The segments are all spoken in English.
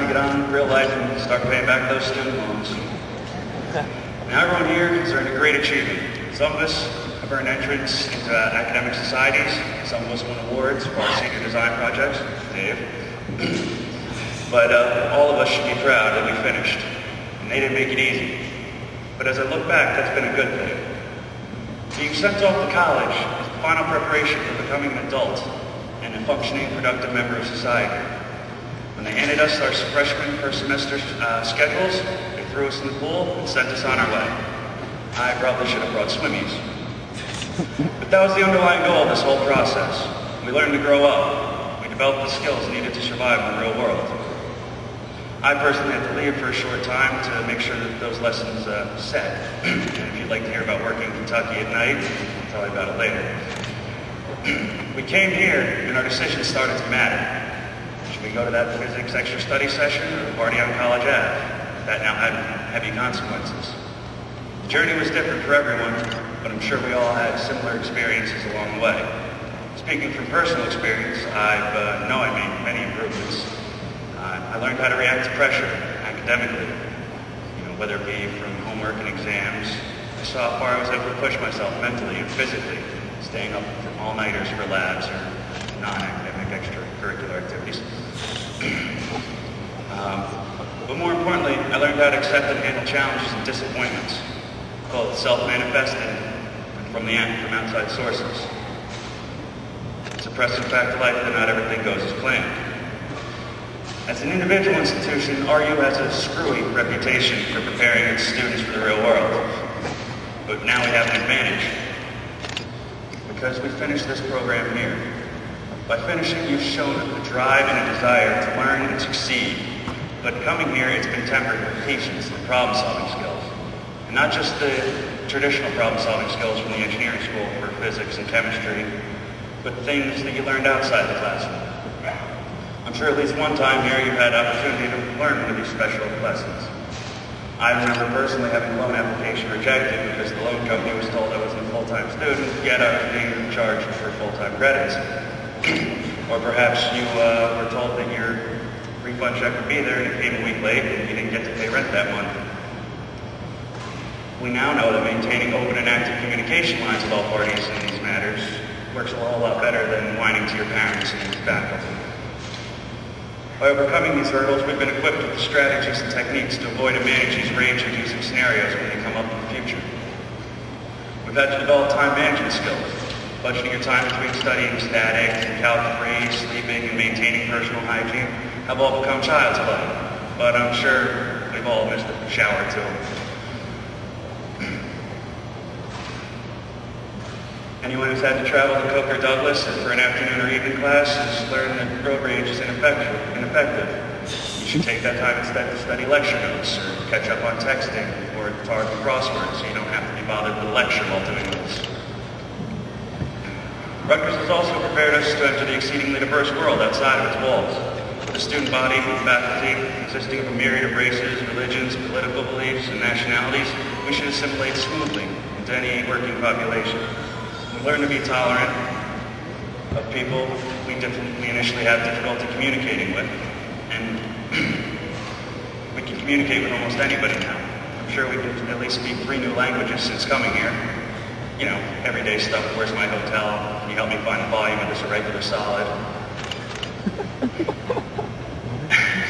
to get on real life and start paying back those student loans. Now everyone here has earned a great achievement. Some of us have earned entrance into academic societies. Some of us won awards for our senior design projects. Dave. But all of us should be proud that we finished. And they didn't make it easy. But as I look back, that's been a good thing. Being sent off to college is the final preparation for becoming an adult and a functioning, productive member of society. When they handed us our freshman first semester schedules, they threw us in the pool and sent us on our way. I probably should have brought swimmies. But that was the underlying goal of this whole process. We learned to grow up. We developed the skills needed to survive in the real world. I personally had to leave for a short time to make sure that those lessons set. And if you'd like to hear about working in Kentucky at night, I'll tell you about it later. We came here and our decisions started to matter. Should we go to that physics extra study session or the party on College Ave? That now had heavy consequences. The journey was different for everyone, but I'm sure we all had similar experiences along the way. Speaking from personal experience, I know I made many improvements. I learned how to react to pressure academically, whether it be from homework and exams. I saw how far I was able to push myself mentally and physically, staying up for all-nighters for labs or non-academic extracurricular activities. But more importantly, I learned how to accept and handle challenges and disappointments, both self-manifested and from outside sources. It's a pressing fact of life that not everything goes as planned. As an individual institution, RU has a screwy reputation for preparing its students for the real world. But now we have an advantage, because we finished this program here. By finishing, you've shown a drive and a desire to learn and succeed. But coming here, it's been tempered with patience and problem-solving skills. And not just the traditional problem-solving skills from the engineering school for physics and chemistry, but things that you learned outside the classroom. I'm sure at least one time here you've had opportunity to learn one of these special lessons. I remember personally having a loan application rejected because the loan company was told I wasn't a full-time student, yet I was being charged for full-time credits. Or perhaps you were told that your refund check would be there and it came a week late and you didn't get to pay rent that month. We now know that maintaining open and active communication lines with all parties in these matters works a whole lot better than whining to your parents and faculty. By overcoming these hurdles, we've been equipped with the strategies and techniques to avoid and manage these range-reducing scenarios when they come up in the future. We've had to develop time management skills, budgeting your time between studying statics and calc-free, sleeping, and maintaining personal hygiene have all become child's play, but I'm sure we've all missed a shower too. Anyone who's had to travel to Coke or Douglas for an afternoon or evening class has learned that road rage is ineffective. You should take that time instead to study lecture notes or catch up on texting or target crosswords so you don't have to be bothered with a lecture while doing this. Rutgers has also prepared us to enter the exceedingly diverse world outside of its walls. With a student body and faculty consisting of a myriad of races, religions, political beliefs, and nationalities, we should assimilate smoothly into any working population. We learn to be tolerant of people we initially have difficulty communicating with, and we can communicate with almost anybody now. I'm sure we can at least speak 3 new languages since coming here. Everyday stuff, where's my hotel? Can you help me find the volume of this irregular solid?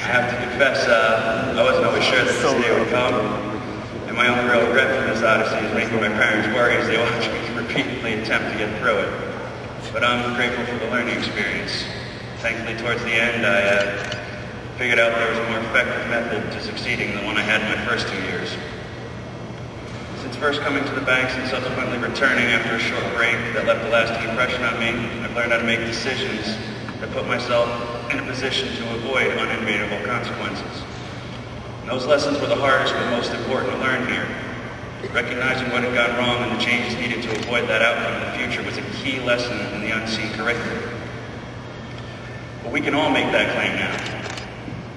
I have to confess, I wasn't always sure that this day would come. And my only real regret from this odyssey is making my parents worry as they watch me repeatedly attempt to get through it. But I'm grateful for the learning experience. Thankfully, towards the end, I figured out there was a more effective method to succeeding than the one I had in my first 2 years. Since first coming to the banks and subsequently returning after a short break that left a lasting impression on me, I've learned how to make decisions that put myself in a position to avoid unenviable consequences. And those lessons were the hardest but most important to learn here. Recognizing what had gone wrong and the changes needed to avoid that outcome in the future was a key lesson in the unseen curriculum. But we can all make that claim now.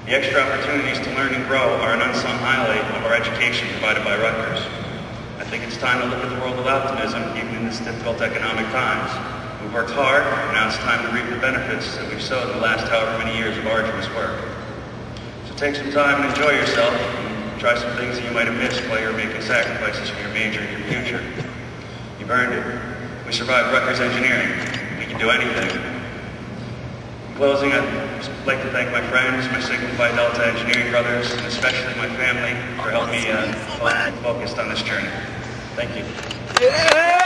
The extra opportunities to learn and grow are an unsung highlight of our education provided by Rutgers. I think it's time to look at the world with optimism, even in this difficult economic times. We've worked hard, and now it's time to reap the benefits that we've sowed in the last however many years of arduous work. So So take some time and enjoy yourself, and try some things that you might have missed while you were making sacrifices for your major and your future. You've earned it. We survived Rutgers Engineering. We can do anything. In closing, I'd like to thank my friends, my Sigma Phi Delta engineering brothers, and especially my family for helping me focused on this journey. Thank you. Yeah!